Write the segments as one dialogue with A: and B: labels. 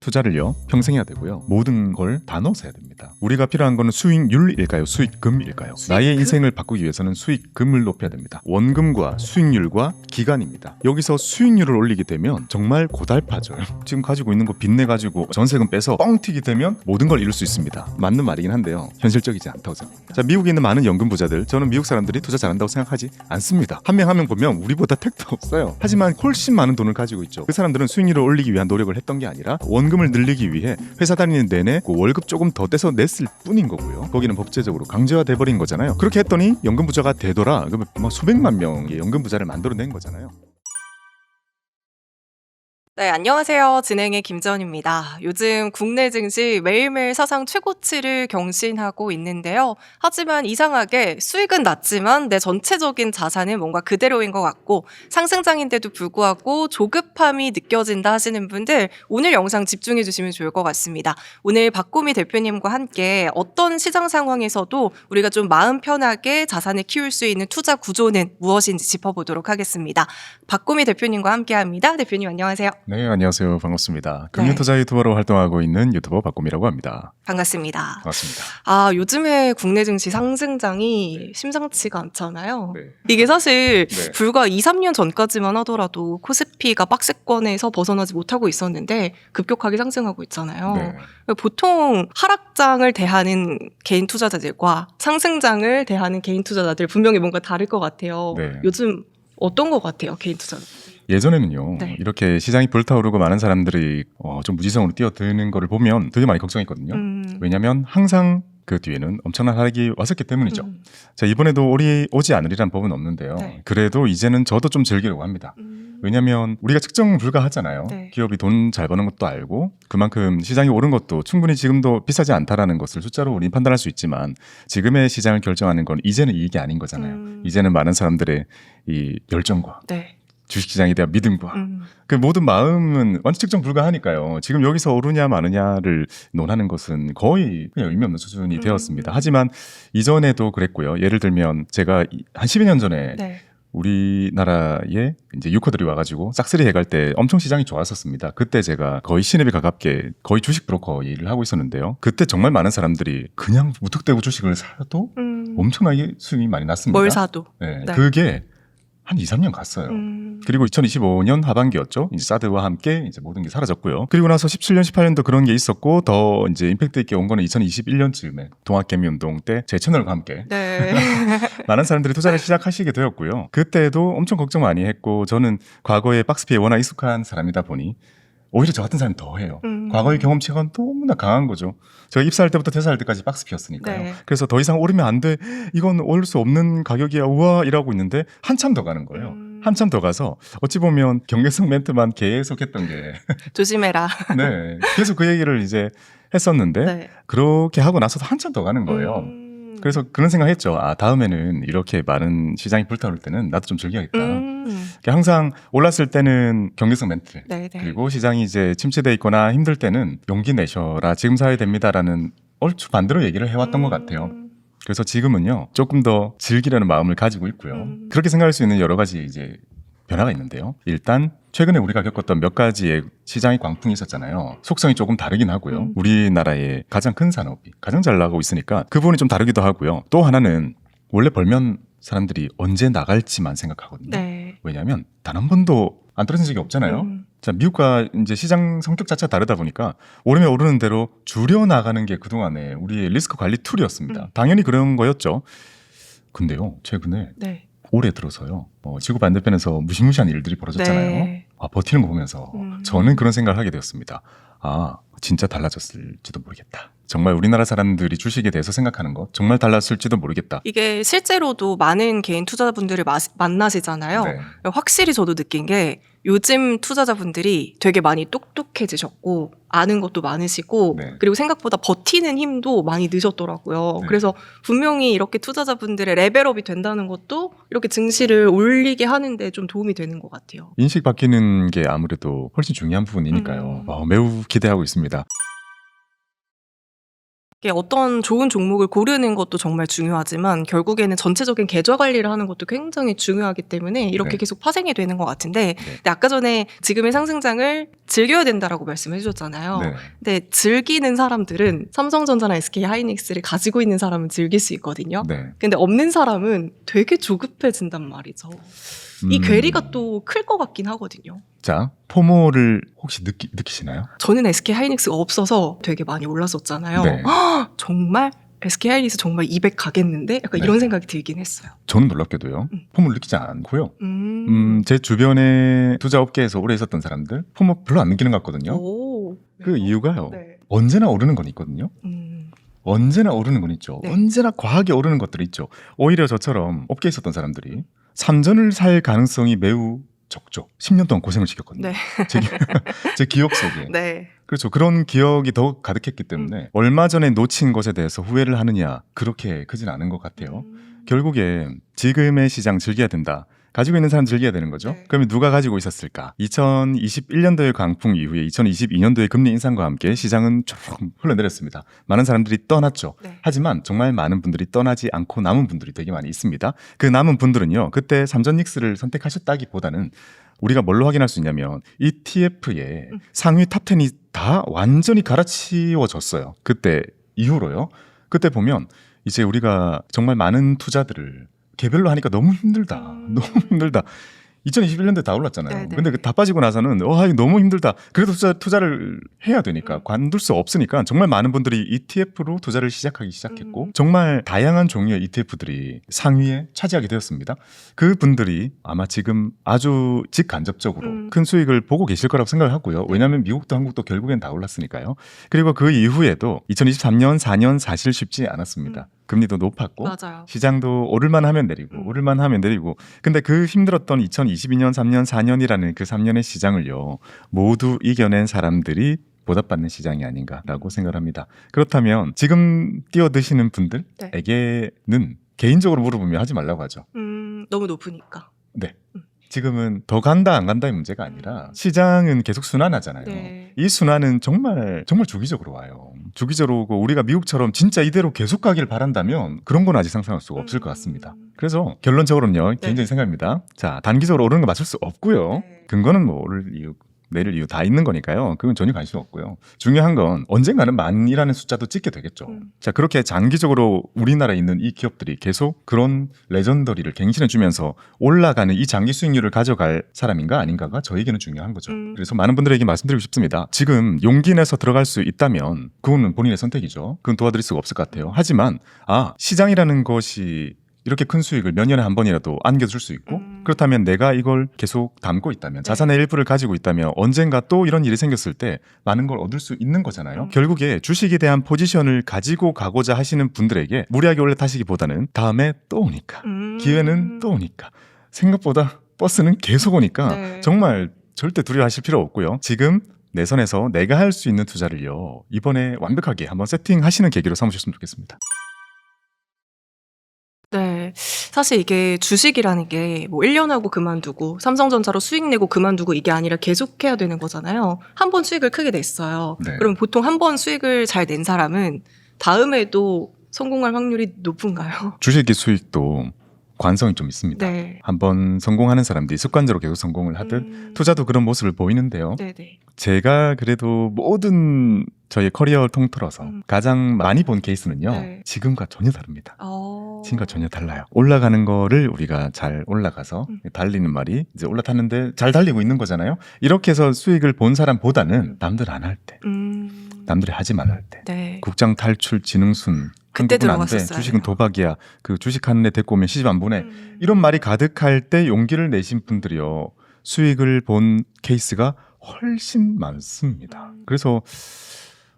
A: 투자를요 평생 해야 되고요. 모든 걸 다 넣어서 해야 됩니다. 우리가 필요한 거는 수익률일까요? 수익금일까요? 나의 인생을 바꾸기 위해서는 수익금을 높여야 됩니다. 원금과 수익률과 기간입니다. 여기서 수익률을 올리게 되면 정말 고달파져요. 지금 가지고 있는 거 빚내가지고 전세금 빼서 뻥 튀게 되면 모든 걸 이룰 수 있습니다. 맞는 말이긴 한데요. 현실적이지 않다고 생각합니다. 자, 미국에 있는 많은 연금 부자들, 저는 미국 사람들이 투자 잘한다고 생각하지 않습니다. 한 명 한 명 보면 우리보다 택도 없어요. 하지만 훨씬 많은 돈을 가지고 있죠. 그 사람들은 수익률을 올리기 위한 노력을 했던 게 아니라 원금을 늘리기 위해 회사 다니는 내내 그 월급 조금 더 떼서 냈을 뿐인 거고요. 거기는 법제적으로 강제화돼 버린 거잖아요. 그렇게 했더니 연금 부자가 되더라. 그러면 뭐 수백만 명의 연금 부자를 만들어낸 거잖아요.
B: 네, 안녕하세요. 진행의 김지연입니다. 요즘 국내 증시 매일매일 사상 최고치를 경신하고 있는데요. 하지만 이상하게 수익은 낮지만 내 전체적인 자산은 뭔가 그대로인 것 같고 상승장인데도 불구하고 조급함이 느껴진다 하시는 분들 오늘 영상 집중해 주시면 좋을 것 같습니다. 오늘 박고미 대표님과 함께 어떤 시장 상황에서도 우리가 좀 마음 편하게 자산을 키울 수 있는 투자 구조는 무엇인지 짚어보도록 하겠습니다. 박고미 대표님과 함께합니다. 대표님 안녕하세요.
A: 네, 안녕하세요. 반갑습니다. 금융투자 유튜버로 활동하고 있는 유튜버 박곰이라고 합니다.
B: 반갑습니다.
A: 반갑습니다.
B: 요즘에 국내 증시 상승장이 심상치가 않잖아요.
A: 네.
B: 이게 사실
A: 네.
B: 불과 2, 3년 전까지만 하더라도 코스피가 박스권에서 벗어나지 못하고 있었는데 급격하게 상승하고 있잖아요.
A: 네.
B: 보통 하락장을 대하는 개인 투자자들과 상승장을 대하는 개인 투자자들 분명히 뭔가 다를 것 같아요.
A: 네.
B: 요즘 어떤 것 같아요, 개인 투자자?
A: 예전에는요,
B: 네.
A: 이렇게 시장이 불타오르고 많은 사람들이 좀 무지성으로 뛰어드는 거를 보면 되게 많이 걱정했거든요. 왜냐하면 항상 그 뒤에는 엄청난 하락이 왔었기 때문이죠. 자, 이번에도 오지 않으리란 법은 없는데요.
B: 네.
A: 그래도 이제는 저도 좀 즐기려고 합니다. 왜냐하면 우리가 측정 불가하잖아요.
B: 네.
A: 기업이 돈 잘 버는 것도 알고 그만큼 시장이 오른 것도 충분히 지금도 비싸지 않다라는 것을 숫자로 우리 판단할 수 있지만 지금의 시장을 결정하는 건 이제는 이익이 아닌 거잖아요. 이제는 많은 사람들의 이 열정과
B: 네.
A: 주식시장에 대한 믿음과 그 모든 마음은 완전 측정 불가하니까요. 지금 여기서 오르냐 마느냐를 논하는 것은 거의 그냥 의미 없는 수준이 되었습니다. 하지만 이전에도 그랬고요. 예를 들면 제가 한 12년 전에
B: 네.
A: 우리나라에 이제 유커들이 와가지고 싹쓸이 해갈 때 엄청 시장이 좋았었습니다. 그때 제가 거의 신입에 가깝게 거의 주식 브로커 일을 하고 있었는데요. 그때 정말 많은 사람들이 그냥 무턱대고 주식을 사도 엄청나게 수익이 많이 났습니다.
B: 뭘 사도.
A: 네,
B: 네.
A: 그게 한 2, 3년 갔어요. 그리고 2025년 하반기였죠. 이제 사드와 함께 이제 모든 게 사라졌고요. 그리고 나서 17년, 18년도 그런 게 있었고 더 이제 임팩트 있게 온 거는 2021년쯤에 동학개미 운동 때 제 채널과 함께
B: 네.
A: 많은 사람들이 투자를 시작하시게 되었고요. 그때도 엄청 걱정 많이 했고 저는 과거에 박스피에 워낙 익숙한 사람이다 보니 오히려 저 같은 사람이 더 해요. 과거의 경험치가 너무나 강한 거죠. 제가 입사할 때부터 퇴사할 때까지 박스피였으니까요.
B: 네.
A: 그래서 더 이상 오르면 안 돼. 이건 오를 수 없는 가격이야. 우와 이러고 있는데 한참 더 가는 거예요. 한참 더 가서 어찌 보면 경계성 멘트만 계속 했던 게
B: 조심해라.
A: 네, 계속 그 얘기를 이제 했었는데
B: 네.
A: 그렇게 하고 나서도 한참 더 가는 거예요. 그래서 그런 생각했죠. 다음에는 이렇게 많은 시장이 불타오를 때는 나도 좀 즐겨야겠다. 항상 올랐을 때는 경계성 멘트
B: 네네.
A: 그리고 시장이 이제 침체돼 있거나 힘들 때는 용기 내셔라. 지금 사야 됩니다라는 얼추 반대로 얘기를 해왔던 것 같아요. 그래서 지금은요 조금 더 즐기려는 마음을 가지고 있고요. 그렇게 생각할 수 있는 여러 가지 이제 변화가 있는데요. 일단 최근에 우리가 겪었던 몇 가지의 시장의 광풍이 있었잖아요. 속성이 조금 다르긴 하고요. 우리나라의 가장 큰 산업이 가장 잘 나가고 있으니까 그 부분이 좀 다르기도 하고요. 또 하나는 원래 벌면 사람들이 언제 나갈지만 생각하거든요.
B: 네.
A: 왜냐하면 단 한 번도 안 떨어진 적이 없잖아요. 자, 미국과 이제 시장 성격 자체가 다르다 보니까 오르면 오르는 대로 줄여 나가는 게 그동안의 우리의 리스크 관리 툴이었습니다. 당연히 그런 거였죠. 근데요, 최근에
B: 네.
A: 올해 들어서요. 지구 반대편에서 무시무시한 일들이 벌어졌잖아요.
B: 네.
A: 버티는 거 보면서 저는 그런 생각을 하게 되었습니다. 진짜 달라졌을지도 모르겠다. 정말 우리나라 사람들이 주식에 대해서 생각하는 것 정말 달랐을지도 모르겠다.
B: 이게 실제로도 많은 개인 투자자분들을 만나시잖아요.
A: 네.
B: 확실히 저도 느낀 게 요즘 투자자분들이 되게 많이 똑똑해지셨고 아는 것도 많으시고
A: 네.
B: 그리고 생각보다 버티는 힘도 많이 느셨더라고요.
A: 네.
B: 그래서 분명히 이렇게 투자자분들의 레벨업이 된다는 것도 이렇게 증시를 올리게 하는데 좀 도움이 되는 것 같아요.
A: 인식 바뀌는 게 아무래도 훨씬 중요한 부분이니까요. 매우 기대하고 있습니다.
B: 이게 어떤 좋은 종목을 고르는 것도 정말 중요하지만 결국에는 전체적인 계좌 관리를 하는 것도 굉장히 중요하기 때문에 이렇게
A: 네.
B: 계속 파생이 되는 것 같은데
A: 네.
B: 근데 아까 전에 지금의 상승장을 즐겨야 된다라고 말씀해 주셨잖아요.
A: 네.
B: 근데 즐기는 사람들은 삼성전자나 SK하이닉스를 가지고 있는 사람은 즐길 수 있거든요.
A: 네.
B: 근데 없는 사람은 되게 조급해진단 말이죠. 이 괴리가 또 클 것 같긴 하거든요.
A: 자, 포모를 혹시 느끼시나요?
B: 저는 SK하이닉스가 없어서 되게 많이 올랐었잖아요.
A: 네.
B: 헉, 정말 SK하이닉스 정말 200 가겠는데? 약간
A: 네.
B: 이런 생각이 들긴 했어요.
A: 저는 놀랍게도요. 포모를 느끼지 않고요. 제 주변에 투자 업계에서 오래 있었던 사람들 포모 별로 안 느끼는 것 같거든요.
B: 오.
A: 그 이유가요.
B: 네.
A: 언제나 오르는 건 있거든요. 언제나 오르는 건 있죠.
B: 네.
A: 언제나 과하게 오르는 것들이 있죠. 오히려 저처럼 업계에 있었던 사람들이 삼전을 살 가능성이 매우 적죠. 10년 동안 고생을 시켰거든요.
B: 네.
A: 제 기억 속에.
B: 네.
A: 그렇죠. 그런 기억이 더 가득했기 때문에 얼마 전에 놓친 것에 대해서 후회를 하느냐 그렇게 크진 않은 것 같아요. 결국에 지금의 시장 즐겨야 된다. 가지고 있는 사람 즐겨야 되는 거죠.
B: 네.
A: 그러면 누가 가지고 있었을까? 2021년도의 강풍 이후에 2022년도의 금리 인상과 함께 시장은 쭉 흘러내렸습니다. 많은 사람들이 떠났죠.
B: 네.
A: 하지만 정말 많은 분들이 떠나지 않고 남은 분들이 되게 많이 있습니다. 그 남은 분들은요. 그때 삼전닉스를 선택하셨다기보다는 우리가 뭘로 확인할 수 있냐면 ETF의 상위 탑10이 다 완전히 갈아치워졌어요. 그때 이후로요. 그때 보면 이제 우리가 정말 많은 투자들을 개별로 하니까 너무 힘들다. 너무 힘들다. 2021년도에 다 올랐잖아요.
B: 네네.
A: 근데 다 빠지고 나서는 이거 너무 힘들다. 그래도 투자를 해야 되니까 관둘 수 없으니까 정말 많은 분들이 ETF로 투자를 시작하기 시작했고 정말 다양한 종류의 ETF들이 상위에 차지하게 되었습니다. 그 분들이 아마 지금 아주 직간접적으로 큰 수익을 보고 계실 거라고 생각을 하고요. 왜냐하면 미국도 한국도 결국엔 다 올랐으니까요. 그리고 그 이후에도 2023년, 4년 사실 쉽지 않았습니다. 금리도 높았고
B: 맞아요.
A: 시장도 오를만 하면 내리고 오를만 하면 내리고 근데 그 힘들었던 2022년, 3년, 4년이라는 그 3년의 시장을요 모두 이겨낸 사람들이 보답받는 시장이 아닌가라고 생각을 합니다. 그렇다면 지금 뛰어드시는 분들에게는 개인적으로 물어보면 하지 말라고 하죠.
B: 너무 높으니까.
A: 네. 지금은 더 간다 안 간다의 문제가 아니라 시장은 계속 순환하잖아요.
B: 네.
A: 이 순환은 정말 주기적으로 와요. 주기적으로 오고 우리가 미국처럼 진짜 이대로 계속 가길 바란다면 그런 건 아직 상상할 수가 없을 것 같습니다. 그래서 결론적으로는요. 개인적인 생각입니다. 자, 단기적으로 오르는 거 맞출 수 없고요.
B: 네.
A: 근거는 뭐 오를 이유 내릴 이유 다 있는 거니까요. 그건 전혀 관심 없고요. 중요한 건 언젠가는 만이라는 숫자도 찍게 되겠죠. 자, 그렇게 장기적으로 우리나라에 있는 이 기업들이 계속 그런 레전더리를 갱신해주면서 올라가는 이 장기 수익률을 가져갈 사람인가 아닌가가 저에게는 중요한 거죠. 그래서 많은 분들에게 말씀드리고 싶습니다. 지금 용기 내서 들어갈 수 있다면 그거는 본인의 선택이죠. 그건 도와드릴 수가 없을 것 같아요. 하지만 시장이라는 것이 이렇게 큰 수익을 몇 년에 한 번이라도 안겨줄 수 있고 그렇다면 내가 이걸 계속 담고 있다면 자산의 일부를 가지고 있다면 언젠가 또 이런 일이 생겼을 때 많은 걸 얻을 수 있는 거잖아요. 결국에 주식에 대한 포지션을 가지고 가고자 하시는 분들에게 무리하게 올라타시기보다는 다음에 또 오니까 기회는 또 오니까 생각보다 버스는 계속 오니까
B: 네.
A: 정말 절대 두려워하실 필요 없고요. 지금 내 선에서 내가 할 수 있는 투자를요 이번에 완벽하게 한번 세팅하시는 계기로 삼으셨으면 좋겠습니다.
B: 네. 사실 이게 주식이라는 게 뭐 1년 하고 그만두고 삼성전자로 수익 내고 그만두고 이게 아니라 계속해야 되는 거잖아요. 한 번 수익을 크게 냈어요.
A: 네.
B: 그럼 보통 한 번 수익을 잘 낸 사람은 다음에도 성공할 확률이 높은가요?
A: 주식의 수익도 관성이 좀 있습니다.
B: 네.
A: 한번 성공하는 사람들이 습관적으로 계속 성공을 하듯 투자도 그런 모습을 보이는데요.
B: 네네.
A: 제가 그래도 모든 저의 커리어를 통틀어서 가장 많이 본 케이스는요.
B: 네.
A: 지금과 전혀 다릅니다.
B: 어...
A: 지금과 전혀 달라요. 올라가는 거를 우리가 잘 올라가서 달리는 말이 이제 올라탔는데 잘 달리고 있는 거잖아요. 이렇게 해서 수익을 본 사람보다는 남들 안 할 때, 남들이 하지 말할 때,
B: 네.
A: 국장 탈출 진흥순
B: 그때
A: 한국은 안 돼.
B: 들어갔었어요.
A: 주식은 도박이야. 그 주식하는 애 데리고 오면 시집 안 보내. 이런 말이 가득할 때 용기를 내신 분들이요. 수익을 본 케이스가 훨씬 많습니다. 그래서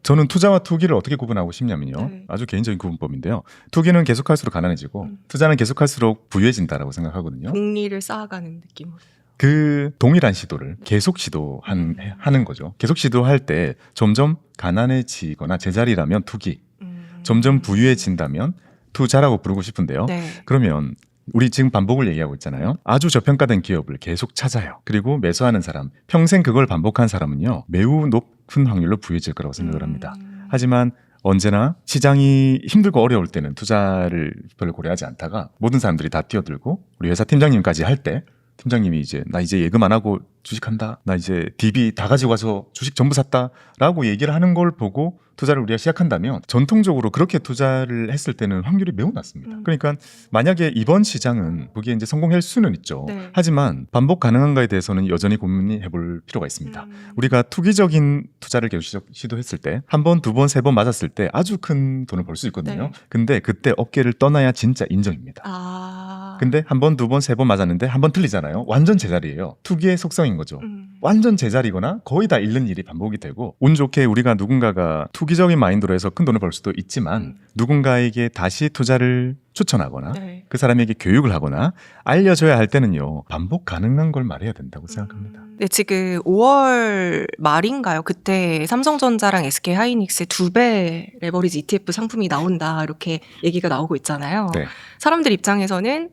A: 저는 투자와 투기를 어떻게 구분하고 싶냐면요.
B: 네.
A: 아주 개인적인 구분법인데요. 투기는 계속할수록 가난해지고 투자는 계속할수록 부유해진다라고 생각하거든요.
B: 복리를 쌓아가는 느낌으로.
A: 그 동일한 시도를 계속 하는 거죠. 계속 시도할 때 점점 가난해지거나 제자리라면 투기, 점점 부유해진다면 투자라고 부르고 싶은데요.
B: 네.
A: 그러면 우리 지금 반복을 얘기하고 있잖아요. 아주 저평가된 기업을 계속 찾아요. 그리고 매수하는 사람, 평생 그걸 반복한 사람은요. 매우 높은 확률로 부유해질 거라고 생각을 합니다. 하지만 언제나 시장이 힘들고 어려울 때는 투자를 별로 고려하지 않다가 모든 사람들이 다 뛰어들고 우리 회사 팀장님까지 할 때 팀장님이 이제 나 이제 예금 안 하고 주식한다. 나 이제 DB 다 가지고 와서 주식 전부 샀다. 라고 얘기를 하는 걸 보고 투자를 우리가 시작한다면 전통적으로 그렇게 투자를 했을 때는 확률이 매우 낮습니다. 그러니까 만약에 이번 시장은 그게 이제 성공할 수는 있죠.
B: 네.
A: 하지만 반복 가능한가에 대해서는 여전히 고민해 볼 필요가 있습니다. 우리가 투기적인 투자를 계속 시도했을 때 한 번, 두 번, 세 번 맞았을 때 아주 큰 돈을 벌 수 있거든요.
B: 네.
A: 근데 그때 어깨를 떠나야 진짜 인정입니다. 근데 한 번, 두 번, 세 번 맞았는데 한 번 틀리잖아요. 완전 제자리예요. 투기의 속성인 거죠. 완전 제자리거나 거의 다 잃는 일이 반복이 되고 운 좋게 우리가 누군가가 투기적인 마인드로 해서 큰 돈을 벌 수도 있지만 누군가에게 다시 투자를 추천하거나
B: 네.
A: 그 사람에게 교육을 하거나 알려줘야 할 때는요. 반복 가능한 걸 말해야 된다고 생각합니다.
B: 네, 지금 5월 말인가요? 그때 삼성전자랑 SK하이닉스 2배 레버리지 ETF 상품이 나온다 이렇게 얘기가 나오고 있잖아요.
A: 네.
B: 사람들 입장에서는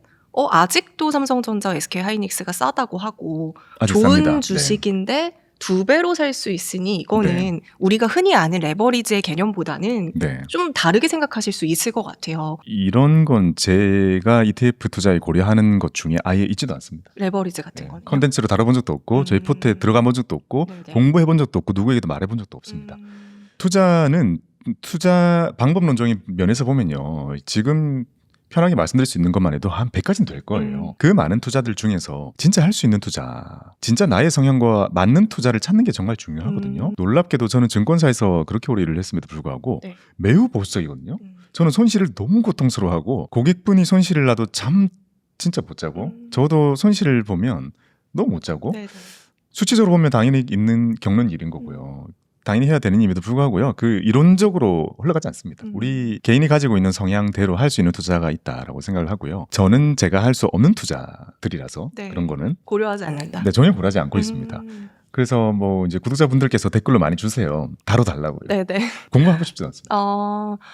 B: 아직도 삼성전자, SK하이닉스가 싸다고 하고
A: 아주
B: 좋은
A: 쌉니다.
B: 주식인데 2배로 살 수 있으니 이거는
A: 네.
B: 우리가 흔히 아는 레버리지의 개념보다는
A: 네.
B: 좀 다르게 생각하실 수 있을 것 같아요.
A: 이런 건 제가 ETF 투자에 고려하는 것 중에 아예 있지도 않습니다.
B: 레버리지 같은 거는.
A: 컨텐츠로 다뤄본 적도 없고 저희 포트에 들어가 본 적도 없고
B: 네네.
A: 공부해본 적도 없고 누구에게도 말해본 적도 없습니다. 투자는 투자 방법론적인 면에서 보면요. 지금 편하게 말씀드릴 수 있는 것만 해도 한 100가지는 될 거예요. 그 많은 투자들 중에서 진짜 할 수 있는 투자, 진짜 나의 성향과 맞는 투자를 찾는 게 정말 중요하거든요. 놀랍게도 저는 증권사에서 그렇게 오래 일을 했음에도 불구하고
B: 네.
A: 매우 보수적이거든요. 저는 손실을 너무 고통스러워하고 고객분이 손실을 나도 잠 진짜 못 자고 저도 손실을 보면 너무 못 자고
B: 네네.
A: 수치적으로 보면 당연히 겪는 일인 거고요. 당연히 해야 되는 임에도 불구하고요. 그 이론적으로 흘러가지 않습니다. 우리 개인이 가지고 있는 성향대로 할 수 있는 투자가 있다라고 생각을 하고요. 저는 제가 할 수 없는 투자들이라서
B: 네.
A: 그런 거는
B: 고려하지 않는다.
A: 네, 전혀 고려하지 않고 있습니다. 그래서 뭐 이제 구독자분들께서 댓글로 많이 주세요. 다뤄달라고요.
B: 네네.
A: 공부하고 싶지 않습니다.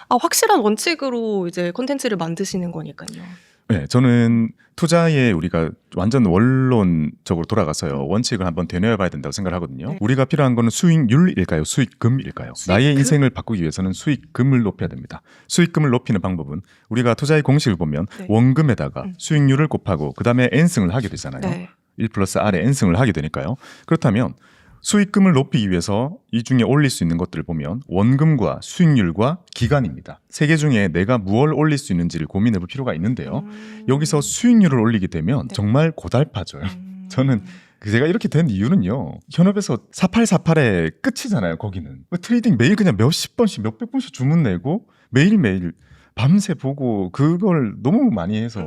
B: 확실한 원칙으로 이제 콘텐츠를 만드시는 거니까요.
A: 네, 저는 투자에 우리가 완전 원론적으로 돌아가서요. 원칙을 한번 되뇌어봐야 된다고 생각을 하거든요.
B: 네.
A: 우리가 필요한 거는 수익률일까요? 수익금일까요? 나의 인생을 바꾸기 위해서는 수익금을 높여야 됩니다. 수익금을 높이는 방법은 우리가 투자의 공식을 보면
B: 네.
A: 원금에다가 수익률을 곱하고 그 다음에 n승을 하게 되잖아요.
B: 네.
A: 1 플러스 R에 n승을 하게 되니까요. 그렇다면 수익금을 높이기 위해서 이 중에 올릴 수 있는 것들을 보면 원금과 수익률과 기간입니다. 세 개 중에 내가 무엇을 올릴 수 있는지를 고민해 볼 필요가 있는데요. 여기서 수익률을 올리게 되면
B: 네.
A: 정말 고달파져요. 저는 제가 이렇게 된 이유는요. 현업에서 4848의 끝이잖아요. 거기는. 트레이딩 매일 그냥 몇십 번씩 몇백 번씩 주문 내고 매일매일 밤새 보고 그걸 너무 많이 해서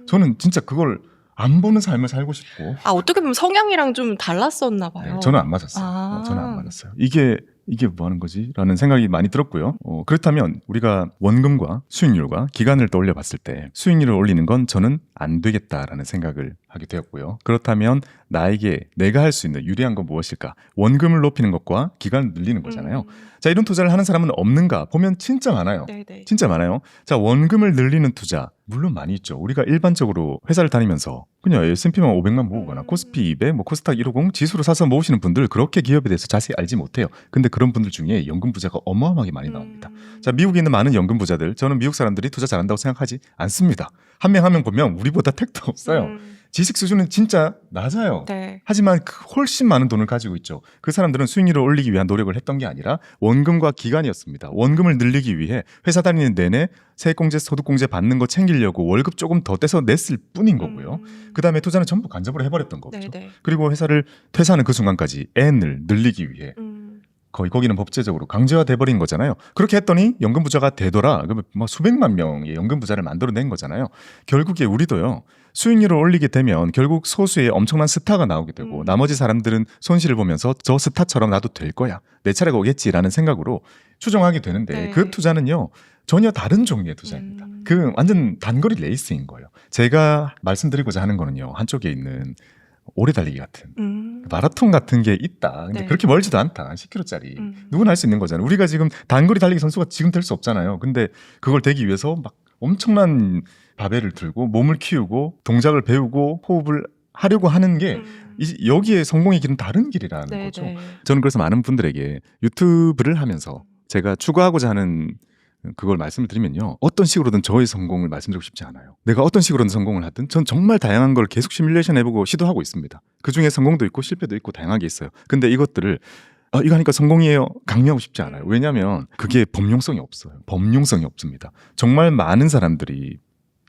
A: 저는 진짜 그걸 안 보는 삶을 살고 싶고.
B: 어떻게 보면 성향이랑 좀 달랐었나 봐요.
A: 네, 저는 안 맞았어요. 저는 안 맞았어요. 이게 뭐 하는 거지? 라는 생각이 많이 들었고요. 그렇다면 우리가 원금과 수익률과 기간을 떠올려 봤을 때 수익률을 올리는 건 저는 안 되겠다라는 생각을 하게 되었고요. 그렇다면 나에게 내가 할 수 있는 유리한 건 무엇일까? 원금을 높이는 것과 기간을 늘리는 거잖아요. 자, 이런 투자를 하는 사람은 없는가? 보면 진짜 많아요.
B: 네네.
A: 진짜 많아요. 자, 원금을 늘리는 투자. 물론 많이 있죠. 우리가 일반적으로 회사를 다니면서 그냥 S&P만 500만 모으거나 코스피 200, 뭐 코스닥 150 지수로 사서 모으시는 분들 그렇게 기업에 대해서 자세히 알지 못해요. 근데 그런 분들 중에 연금 부자가 어마어마하게 많이 나옵니다. 자, 미국에 있는 많은 연금 부자들, 저는 미국 사람들이 투자 잘한다고 생각하지 않습니다. 한 명 한 명 보면 우리보다 택도 없어요. 지식 수준은 진짜 낮아요.
B: 네.
A: 하지만 훨씬 많은 돈을 가지고 있죠. 그 사람들은 수익률을 올리기 위한 노력을 했던 게 아니라 원금과 기간이었습니다. 원금을 늘리기 위해 회사 다니는 내내 세액공제, 소득공제 받는 거 챙기려고 월급 조금 더 떼서 냈을 뿐인 거고요. 그 다음에 투자는 전부 간접으로 해버렸던 거죠.
B: 네네.
A: 그리고 회사를 퇴사하는 그 순간까지 N을 늘리기 위해 거의 거기는 법제적으로 강제화돼버린 거잖아요. 그렇게 했더니 연금 부자가 되더라. 그러면 뭐 수백만 명의 연금 부자를 만들어낸 거잖아요. 결국에 우리도요. 수익률을 올리게 되면 결국 소수의 엄청난 스타가 나오게 되고 나머지 사람들은 손실을 보면서 저 스타처럼 나도 될 거야. 내 차례가 오겠지라는 생각으로 추종하게 되는데
B: 네.
A: 그 투자는요. 전혀 다른 종류의 투자입니다. 그 완전 단거리 레이스인 거예요. 제가 말씀드리고자 하는 거는요. 한쪽에 있는 오래 달리기 같은 마라톤 같은 게 있다. 근데
B: 네.
A: 그렇게 멀지도 않다. 10km짜리. 누구나 할 수 있는 거잖아요. 우리가 지금 단거리 달리기 선수가 지금 될 수 없잖아요. 근데 그걸 되기 위해서 막 엄청난 바벨을 들고 몸을 키우고 동작을 배우고 호흡을 하려고 하는 게 여기에 성공의 길은 다른 길이라는
B: 네,
A: 거죠.
B: 네.
A: 저는 그래서 많은 분들에게 유튜브를 하면서 제가 추구하고자 하는 그걸 말씀을 드리면요. 어떤 식으로든 저의 성공을 말씀드리고 싶지 않아요. 내가 어떤 식으로든 성공을 하든 전 정말 다양한 걸 계속 시뮬레이션 해보고 시도하고 있습니다. 그중에 성공도 있고 실패도 있고 다양하게 있어요. 근데 이것들을 이거 하니까 성공이에요. 강요하고 싶지 않아요. 왜냐하면 그게 범용성이 없어요. 범용성이 없습니다. 정말 많은 사람들이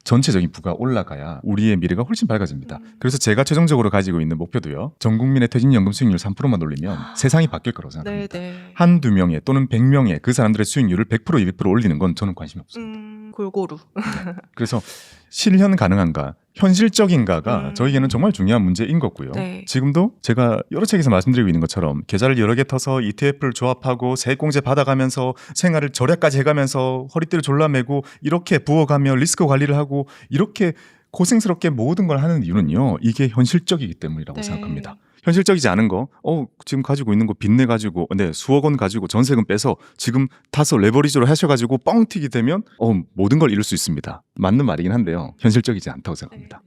A: 전체적인 부가 올라가야 우리의 미래가 훨씬 밝아집니다. 그래서 제가 최종적으로 가지고 있는 목표도요. 전 국민의 퇴직연금 수익률 3%만 올리면 세상이 바뀔 거라고 생각합니다.
B: 네네.
A: 한두 명의 또는 100명의 그 사람들의 수익률을 100% 200% 올리는 건 저는 관심이 없습니다.
B: 골고루.
A: 그래서 실현 가능한가, 현실적인가가 저에게는 정말 중요한 문제인 거고요.
B: 네.
A: 지금도 제가 여러 책에서 말씀드리고 있는 것처럼 계좌를 여러 개 터서 ETF를 조합하고 세액공제 받아가면서 생활을 절약까지 해가면서 허리띠를 졸라매고 이렇게 부어가며 리스크 관리를 하고 이렇게 고생스럽게 모든 걸 하는 이유는요. 이게 현실적이기 때문이라고
B: 네.
A: 생각합니다. 현실적이지 않은 거, 지금 가지고 있는 거 빚내가지고, 수억 원 가지고 전세금 빼서 지금 타서 레버리지로 하셔가지고 뻥 튀기 되면, 모든 걸 잃을 수 있습니다. 맞는 말이긴 한데요. 현실적이지 않다고 생각합니다.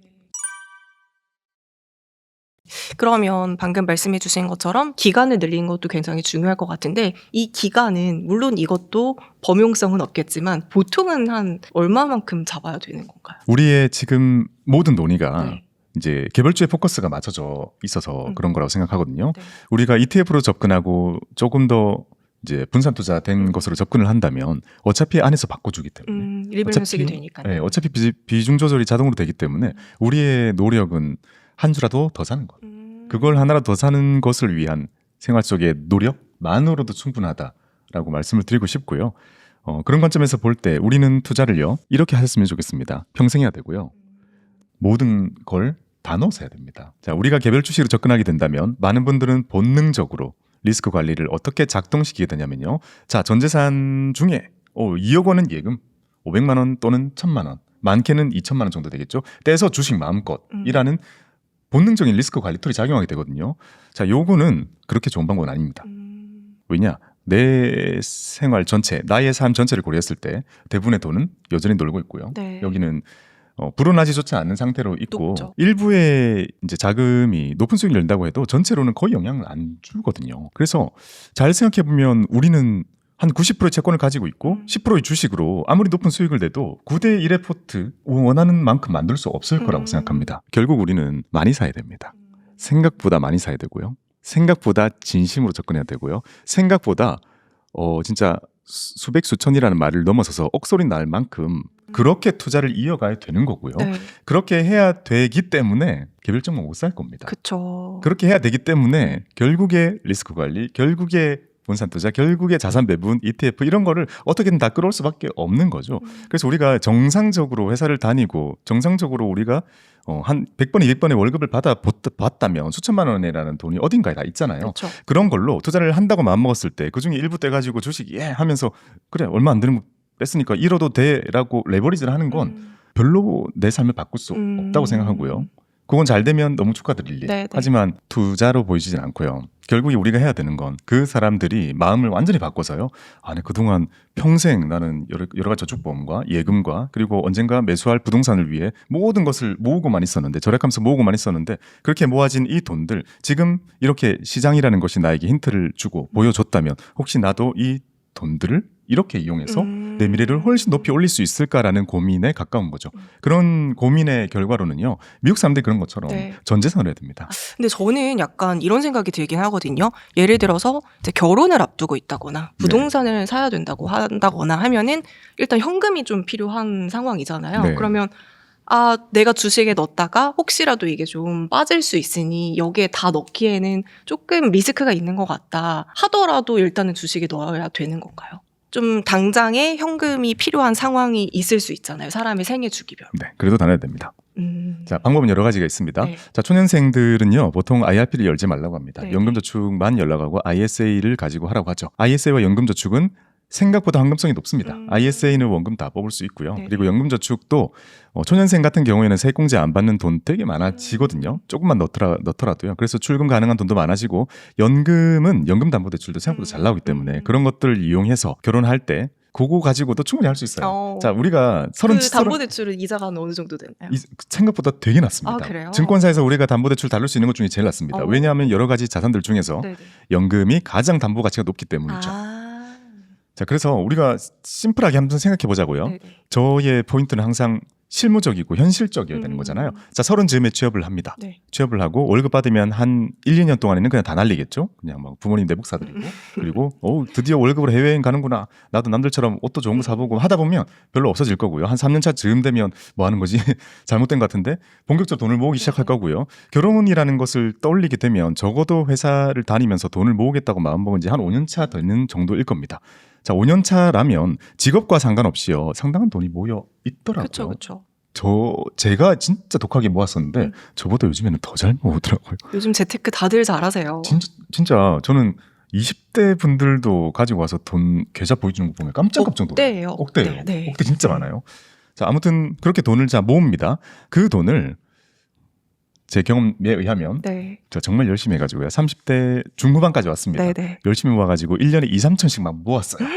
B: 그러면 방금 말씀해 주신 것처럼 기간을 늘리는 것도 굉장히 중요할 것 같은데 이 기간은 물론 이것도 범용성은 없겠지만 보통은 한 얼마만큼 잡아야 되는 건가요?
A: 우리의 지금 모든 논의가
B: 네.
A: 이제 개별주의 포커스가 맞춰져 있어서 그런 거라고 생각하거든요.
B: 네.
A: 우리가 ETF로 접근하고 조금 더 이제 분산 투자된 것으로 접근을 한다면 어차피 안에서 바꿔주기 때문에
B: 일별 현식이 되니까요.
A: 네, 어차피 비중 조절이 자동으로 되기 때문에 우리의 노력은 한 주라도 더 사는 것. 그걸 하나라도 더 사는 것을 위한 생활 속의 노력만으로도 충분하다라고 말씀을 드리고 싶고요. 그런 관점에서 볼 때 우리는 투자를요. 이렇게 하셨으면 좋겠습니다. 평생 해야 되고요. 모든 걸 다 넣어서 해야 됩니다. 자, 우리가 개별 주식으로 접근하게 된다면 많은 분들은 본능적으로 리스크 관리를 어떻게 작동시키게 되냐면요. 자, 전 재산 중에 2억 원은 예금, 500만 원 또는 1000만 원, 많게는 2천만 원 정도 되겠죠. 떼서 주식 마음껏이라는 본능적인 리스크 관리 툴이 작용하게 되거든요. 자, 요거는 그렇게 좋은 방법은 아닙니다. 왜냐? 내 생활 전체, 나의 삶 전체를 고려했을 때 대부분의 돈은 여전히 놀고 있고요.
B: 네.
A: 여기는 불어나지조차 않는 상태로 있고
B: 높죠.
A: 일부의 이제 자금이 높은 수익을 낸다고 해도 전체로는 거의 영향을 안 주거든요. 그래서 잘 생각해 보면 우리는 한 90%의 채권을 가지고 있고 10%의 주식으로 아무리 높은 수익을 내도 9대 1의 포트 원하는 만큼 만들 수 없을 거라고 생각합니다. 결국 우리는 많이 사야 됩니다. 생각보다 많이 사야 되고요. 생각보다 진심으로 접근해야 되고요. 생각보다 진짜 수백 수천이라는 말을 넘어서서 억소리 날 만큼 그렇게 투자를 이어가야 되는 거고요.
B: 네.
A: 그렇게 해야 되기 때문에 개별적으로 못 살 겁니다.
B: 그렇죠.
A: 그렇게 해야 되기 때문에 결국에 리스크 관리, 결국에 분산 투자, 결국에 자산 배분, ETF 이런 거를 어떻게든 다 끌어올 수밖에 없는 거죠. 그래서 우리가 정상적으로 회사를 다니고 정상적으로 우리가 한 100번, 200번의 월급을 받았다면 수천만 원이라는 돈이 어딘가에 다 있잖아요.
B: 그렇죠.
A: 그런 걸로 투자를 한다고 마음먹었을 때 그중에 일부 떼가지고 주식 하면서 그래 얼마 안 되는 거 뺐으니까 잃어도 돼라고 레버리지를 하는 건 별로 내 삶을 바꿀 수 없다고 생각하고요. 그건 잘 되면 너무 축하드릴 일.
B: 네네.
A: 하지만 투자로 보이지는 않고요. 결국에 우리가 해야 되는 건 그 사람들이 마음을 완전히 바꿔서요. 그동안 평생 나는 여러 가지 저축보험과 예금과 그리고 언젠가 매수할 부동산을 위해 모든 것을 모으고만 있었는데 절약하면서 모으고만 있었는데 그렇게 모아진 이 돈들 지금 이렇게 시장이라는 것이 나에게 힌트를 주고 보여줬다면 혹시 나도 이 돈들을 이렇게 이용해서 내 미래를 훨씬 높이 올릴 수 있을까라는 고민에 가까운 거죠. 그런 고민의 결과로는요. 미국 사람들이 그런 것처럼
B: 네.
A: 전 재산을 해야 됩니다.
B: 근데 저는 약간 이런 생각이 들긴 하거든요. 예를 들어서 이제 결혼을 앞두고 있다거나 부동산을 사야 된다고 한다거나 하면은 일단 현금이 좀 필요한 상황이잖아요.
A: 네.
B: 그러면 내가 주식에 넣었다가 혹시라도 이게 좀 빠질 수 있으니 여기에 다 넣기에는 조금 리스크가 있는 것 같다 하더라도 일단은 주식에 넣어야 되는 건가요? 좀 당장에 현금이 필요한 상황이 있을 수 있잖아요. 사람의 생애 주기별로.
A: 네, 그래도 다녀야 됩니다. 자, 방법은 여러 가지가 있습니다.
B: 네.
A: 자, 초년생들은요, 보통 IRP를 열지 말라고 합니다.
B: 네.
A: 연금저축만 열라고 하고 ISA를 가지고 하라고 하죠. ISA와 연금저축은 생각보다 환금성이 높습니다. ISA는 원금 다 뽑을 수 있고요.
B: 네네.
A: 그리고 연금저축도 초년생 같은 경우에는 세액공제 안 받는 돈 되게 많아지거든요. 조금만 넣더라도요. 그래서 출금 가능한 돈도 많아지고 연금은 연금담보대출도 생각보다 잘 나오기 때문에 그런 것들을 이용해서 결혼할 때 그거 가지고도 충분히 할 수 있어요. 자, 우리가
B: 그 담보대출은 이자가 어느 정도 되나요?
A: 생각보다 되게 낮습니다.
B: 그래요?
A: 증권사에서 우리가 담보대출 다룰 수 있는 것 중에 제일 낮습니다. 왜냐하면 여러 가지 자산들 중에서
B: 네네.
A: 연금이 가장 담보 가치가 높기 때문이죠. 자, 그래서 우리가 심플하게 한번 생각해 보자고요.
B: 네네.
A: 저의 포인트는 항상 실무적이고 현실적이어야 되는 거잖아요. 자, 30즈음에 취업을 합니다.
B: 네.
A: 취업을 하고 월급 받으면 한 1, 2년 동안에는 그냥 다 날리겠죠. 그냥 막 부모님 내복 사드리고 그리고 드디어 월급으로 해외여행 가는구나. 나도 남들처럼 옷도 좋은 거 사보고 하다 보면 별로 없어질 거고요. 한 3년차 즈음 되면 뭐 하는 거지? 잘못된 것 같은데 본격적으로 돈을 모으기 시작할 거고요. 결혼이라는 것을 떠올리게 되면 적어도 회사를 다니면서 돈을 모으겠다고 마음먹은 지 한 5년차 되는 정도일 겁니다. 자, 5년 차라면 직업과 상관없이요. 상당한 돈이 모여 있더라고요.
B: 그렇죠.
A: 제가 진짜 독하게 모았었는데 저보다 요즘에는 더 잘 모으더라고요.
B: 요즘 재테크 다들 잘하세요.
A: 진짜 저는 20대 분들도 가지고 와서 돈 계좌 보여주는 거 보면 깜짝깜짝 놀라요.
B: 억대예요.
A: 네. 억대 진짜 많아요. 자, 아무튼 그렇게 돈을 모읍니다. 그 돈을 제 경험에 의하면
B: 네.
A: 저 정말 열심히 해가지고요. 30대 중후반까지 왔습니다.
B: 네네.
A: 열심히 모아가지고 1년에 2, 3천씩 막 모았어요.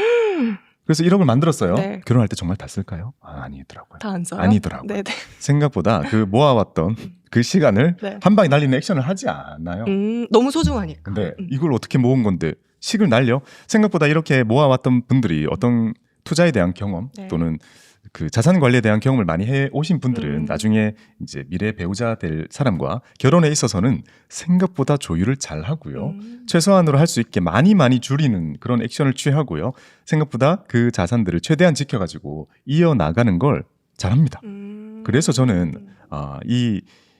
A: 그래서 1억을 만들었어요.
B: 네.
A: 결혼할 때 정말 다 쓸까요? 아니더라고요.
B: 다 안 써요?
A: 아니더라고요.
B: 네네.
A: 생각보다 그 모아왔던 그 시간을
B: 네.
A: 한 방에 날리는 액션을 하지 않아요.
B: 너무 소중하니까.
A: 근데 이걸 어떻게 모은 건데 식을 날려? 생각보다 이렇게 모아왔던 분들이 어떤 투자에 대한 경험
B: 네.
A: 또는 그 자산 관리에 대한 경험을 많이 해 오신 분들은
B: 음.
A: 나중에 이제 미래 배우자 될 사람과 결혼에 있어서는 생각보다 조율을 잘 하고요. 최소한으로 할 수 있게 많이 줄이는 그런 액션을 취하고요. 생각보다 그 자산들을 최대한 지켜가지고 이어나가는 걸 잘합니다. 그래서 저는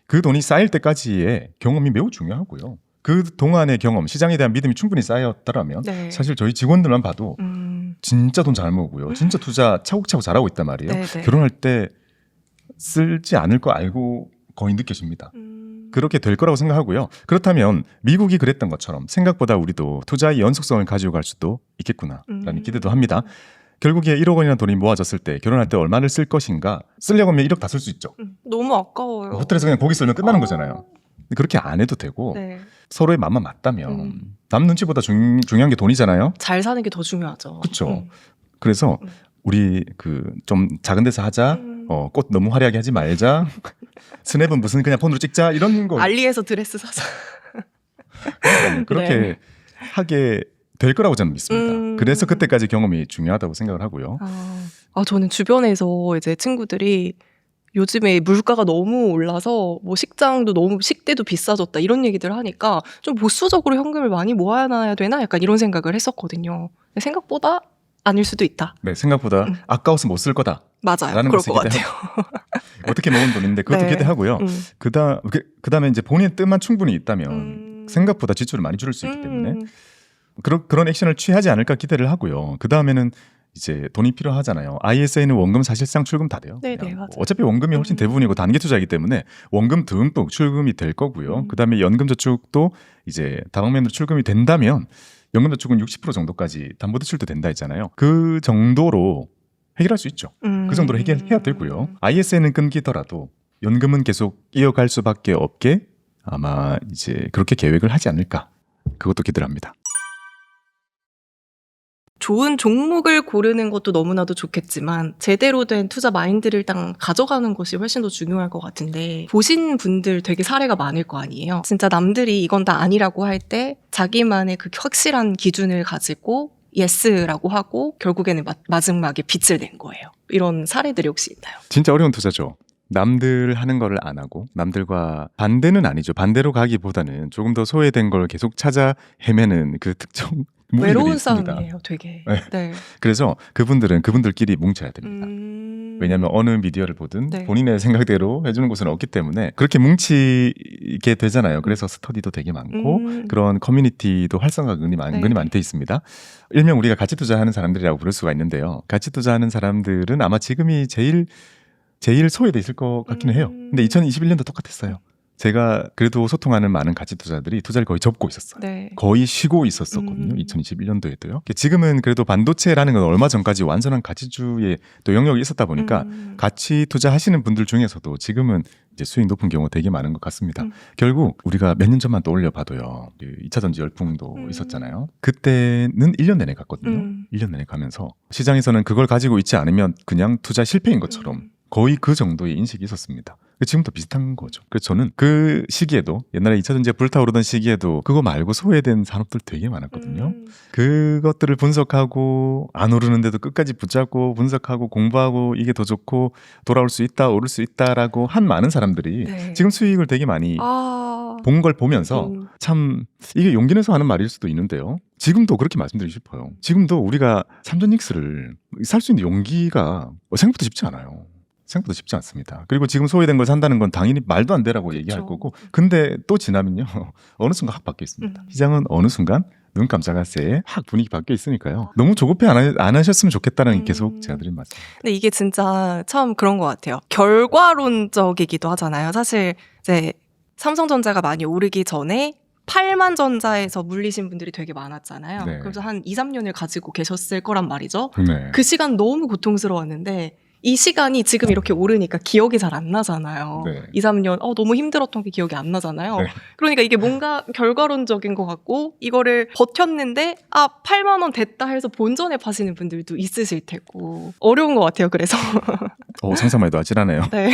A: 그 돈이 쌓일 때까지의 경험이 매우 중요하고요. 그 동안의 경험, 시장에 대한 믿음이 충분히 쌓였더라면
B: 네.
A: 사실 저희 직원들만 봐도 진짜 돈 잘 모으고요. 진짜 투자 차곡차곡 잘하고 있단 말이에요.
B: 네네.
A: 결혼할 때 쓸지 않을 거 알고 거의 느껴집니다. 그렇게 될 거라고 생각하고요. 그렇다면 미국이 그랬던 것처럼 생각보다 우리도 투자의 연속성을 가지고 갈 수도 있겠구나라는 기대도 합니다. 결국에 1억 원이라는 돈이 모아졌을 때 결혼할 때 얼마를 쓸 것인가? 쓰려고 하면 1억 다 쓸 수 있죠.
B: 너무 아까워요.
A: 호텔에서 그냥 고기 썰면 끝나는 거잖아요. 그렇게 안 해도 되고
B: 네.
A: 서로의 마음만 맞다면 남 눈치보다 중요한 게 돈이잖아요.
B: 잘 사는 게 더 중요하죠.
A: 그렇죠. 그래서 우리 좀 작은 데서 하자. 꽃 너무 화려하게 하지 말자. 스냅은 무슨 그냥 폰으로 찍자 이런 거.
B: 알리에서 드레스 사서.
A: 그렇게
B: 네.
A: 하게 될 거라고 저는 믿습니다. 그래서 그때까지 경험이 중요하다고 생각을 하고요.
B: 저는 주변에서 이제 친구들이 요즘에 물가가 너무 올라서 뭐 식장도 너무 식대도 비싸졌다 이런 얘기들 하니까 좀 보수적으로 현금을 많이 모아놔야 되나 약간 이런 생각을 했었거든요. 근데 생각보다 아닐 수도 있다.
A: 네, 생각보다 아까워서 못 쓸 거다.
B: 맞아요.
A: 라는
B: 그럴
A: 것을
B: 것 같아요.
A: 어떻게 모은 돈인데 그것도
B: 네.
A: 기대하고요. 그다음에 이제 본인의 뜻만 충분히 있다면 생각보다 지출을 많이 줄일 수 있기 때문에 그런 액션을 취하지 않을까 기대를 하고요. 그다음에는 이제 돈이 필요하잖아요. ISA는 원금 사실상 출금 다 돼요.
B: 네네,
A: 그냥
B: 맞아요.
A: 어차피 원금이 훨씬 대부분이고 단기 투자이기 때문에 원금 듬뿍 출금이 될 거고요. 그다음에 연금저축도 이제 다방면으로 출금이 된다면 연금저축은 60% 정도까지 담보대출도 된다 했잖아요. 그 정도로 해결할 수 있죠. 그 정도로 해결해야 되고요. ISA는 끊기더라도 연금은 계속 이어갈 수밖에 없게 아마 이제 그렇게 계획을 하지 않을까. 그것도 기대를 합니다.
B: 좋은 종목을 고르는 것도 너무나도 좋겠지만 제대로 된 투자 마인드를 일단 가져가는 것이 훨씬 더 중요할 것 같은데 보신 분들 되게 사례가 많을 거 아니에요. 진짜 남들이 이건 다 아니라고 할 때 자기만의 그 확실한 기준을 가지고 예스라고 하고 결국에는 마지막에 빚을 낸 거예요. 이런 사례들이 혹시 있나요?
A: 진짜 어려운 투자죠. 남들 하는 거를 안 하고 남들과 반대는 아니죠. 반대로 가기보다는 조금 더 소외된 걸 계속 찾아 헤매는 그 특정 무리들이
B: 외로운
A: 있습니다.
B: 싸움이에요, 되게.
A: 네.
B: 네.
A: 그래서 그분들은 그분들끼리 뭉쳐야 됩니다. 왜냐하면 어느 미디어를 보든
B: 네.
A: 본인의 생각대로 해주는 곳은 없기 때문에 그렇게 뭉치게 되잖아요. 그래서 스터디도 되게 많고 그런 커뮤니티도 활성화가 은근히 많이 돼 있습니다. 일명 우리가 가치 투자하는 사람들이라고 부를 수가 있는데요. 가치 투자하는 사람들은 아마 지금이 제일 소외돼 있을 것 같기는 해요. 근데 2021년도 똑같았어요. 제가 그래도 소통하는 많은 가치 투자들이 투자를 거의 접고 있었어요.
B: 네.
A: 거의 쉬고 있었거든요. 2021년도에도요. 지금은 그래도 반도체라는 건 얼마 전까지 완전한 가치주의 또 영역이 있었다 보니까 가치 투자하시는 분들 중에서도 지금은 이제 수익 높은 경우가 되게 많은 것 같습니다. 결국 우리가 몇 년 전만 떠올려 봐도요. 2차 전지 열풍도 있었잖아요. 그때는 1년 내내 갔거든요. 1년 내내 가면서 시장에서는 그걸 가지고 있지 않으면 그냥 투자 실패인 것처럼 거의 그 정도의 인식이 있었습니다. 지금도 비슷한 거죠. 그래서 저는 그 시기에도 옛날에 2차 전지가 불타오르던 시기에도 그거 말고 소외된 산업들 되게 많았거든요. 그것들을 분석하고 안 오르는데도 끝까지 붙잡고 분석하고 공부하고 이게 더 좋고 돌아올 수 있다, 오를 수 있다라고 한 많은 사람들이
B: 네.
A: 지금 수익을 되게 많이
B: 아,
A: 본 걸 보면서
B: 음.
A: 참 이게 용기 내서 하는 말일 수도 있는데요. 지금도 그렇게 말씀드리고 싶어요. 지금도 우리가 삼전닉스를 살 수 있는 용기가 생각보다 쉽지 않아요. 생각보다 쉽지 않습니다. 그리고 지금 소외된 걸 산다는 건 당연히 말도 안 되라고 얘기할
B: 그쵸.
A: 거고, 근데 또 지나면요 어느 순간 확 바뀌어 있습니다. 시장은 어느 순간 눈 깜짝할 새에 확 분위기 바뀌어 있으니까요. 너무 조급해 안 하셨으면 좋겠다는 게 계속 제가 드린 말씀.
B: 근데 이게 진짜 참 그런 것 같아요. 결과론적이기도 하잖아요. 사실 이제 삼성전자가 많이 오르기 전에 8만 전자에서 물리신 분들이 되게 많았잖아요.
A: 네.
B: 그래서 한 2, 3년을 가지고 계셨을 거란 말이죠.
A: 네.
B: 그 시간 너무 고통스러웠는데 이 시간이 지금 이렇게 오르니까 기억이 잘 안 나잖아요.
A: 네.
B: 2, 3년 너무 힘들었던 게 기억이 안 나잖아요.
A: 네.
B: 그러니까 이게 뭔가 결과론적인 것 같고 이거를 버텼는데 8만 원 됐다 해서 본전에 파시는 분들도 있으실 테고 어려운 것 같아요. 그래서
A: 상상만 해도 아찔하네요.
B: 네.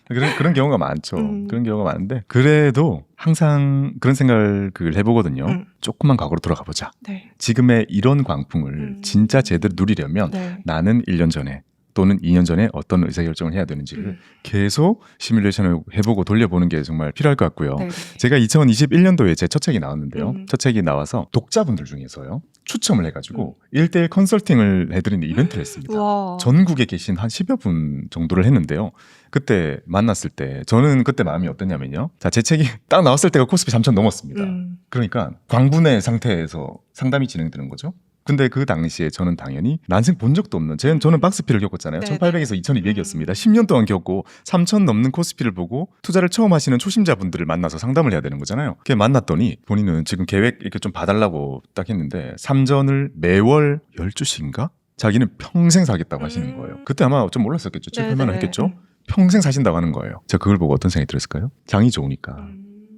A: 그런 경우가 많죠.
B: 음.
A: 그런 경우가 많은데 그래도 항상 그런 생각을 해보거든요. 조금만 과거로 돌아가 보자.
B: 네.
A: 지금의 이런 광풍을 진짜 제대로 누리려면
B: 네.
A: 나는 1년 전에 또는 2년 전에 어떤 의사결정을 해야 되는지를 계속 시뮬레이션을 해보고 돌려보는 게 정말 필요할 것 같고요.
B: 네.
A: 제가 2021년도에 제 첫 책이 나왔는데요.
B: 첫
A: 첫 책이 나와서 독자분들 중에서요. 추첨을 해가지고 1대1 컨설팅을 해드리는 이벤트를 했습니다.
B: 와.
A: 전국에 계신 한 10여 분 정도를 했는데요. 그때 만났을 때 저는 그때 마음이 어땠냐면요. 자, 제 책이 딱 나왔을 때가 코스피 3,000 넘었습니다. 그러니까 광분의 상태에서 상담이 진행되는 거죠. 근데 그 당시에 저는 당연히 난생 본 적도 없는 저는 박스피를 겪었잖아요.
B: 네네.
A: 1800에서 2200이었습니다. 10년 동안 겪고 3000 넘는 코스피를 보고 투자를 처음 하시는 초심자분들을 만나서 상담을 해야 되는 거잖아요. 그게 만났더니 본인은 지금 계획 이렇게 좀 봐달라고 딱 했는데 삼전을 매월 12주씩인가? 자기는 평생 사겠다고 하시는 거예요. 그때 아마 좀 올랐었겠죠. 7, 8만 원 했겠죠. 평생 사신다고 하는 거예요. 제가 그걸 보고 어떤 생각이 들었을까요? 장이 좋으니까.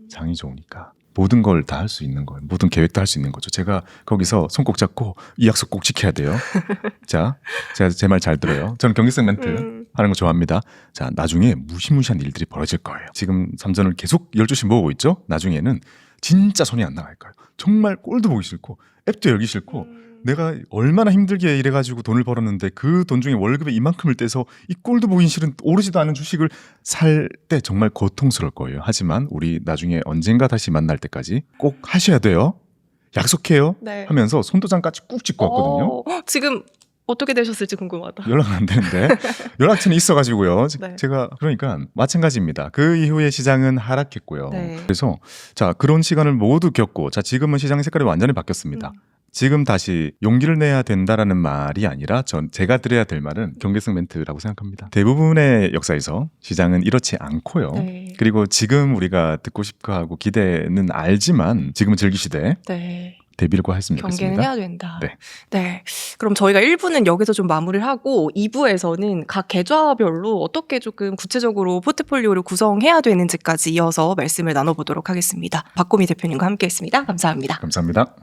A: 장이 좋으니까. 모든 걸 다 할 수 있는 거예요. 모든 계획도 할 수 있는 거죠. 제가 거기서 손 꼭 잡고 이 약속 꼭 지켜야 돼요. 자, 제가 제 말 잘 들어요. 저는 경기성 멘트 하는 거 좋아합니다. 자, 나중에 무시무시한 일들이 벌어질 거예요. 지금 삼전을 계속 12시 모으고 있죠? 나중에는 진짜 손이 안 나갈 거예요. 정말 꼴도 보기 싫고 앱도 열기 싫고 내가 얼마나 힘들게 일해가지고 돈을 벌었는데 그 돈 중에 월급의 이만큼을 떼서 이 꼴도 보기 싫은 오르지도 않은 주식을 살 때 정말 고통스러울 거예요. 하지만 우리 나중에 언젠가 다시 만날 때까지 꼭 하셔야 돼요. 약속해요.
B: 네.
A: 하면서 손도장까지 꾹 찍고 왔거든요.
B: 지금 어떻게 되셨을지 궁금하다.
A: 연락은 안 되는데 연락처는 있어가지고요.
B: 네.
A: 제가 그러니까 마찬가지입니다. 그 이후에 시장은 하락했고요.
B: 네.
A: 그래서 자 그런 시간을 모두 겪고 자 지금은 시장 색깔이 완전히 바뀌었습니다. 지금 다시 용기를 내야 된다라는 말이 아니라 제가 드려야 될 말은 경계성 멘트라고 생각합니다. 대부분의 역사에서 시장은 이렇지 않고요.
B: 네.
A: 그리고 지금 우리가 듣고 싶어 하고 기대는 알지만 지금은 즐기시되
B: 네.
A: 대비를 했으면
B: 경계는
A: 좋겠습니다.
B: 해야 된다.
A: 네.
B: 네. 그럼 저희가 1부는 여기서 좀 마무리를 하고 2부에서는 각 계좌별로 어떻게 조금 구체적으로 포트폴리오를 구성해야 되는지까지 이어서 말씀을 나눠보도록 하겠습니다. 박고미 대표님과 함께했습니다. 감사합니다.
A: 감사합니다.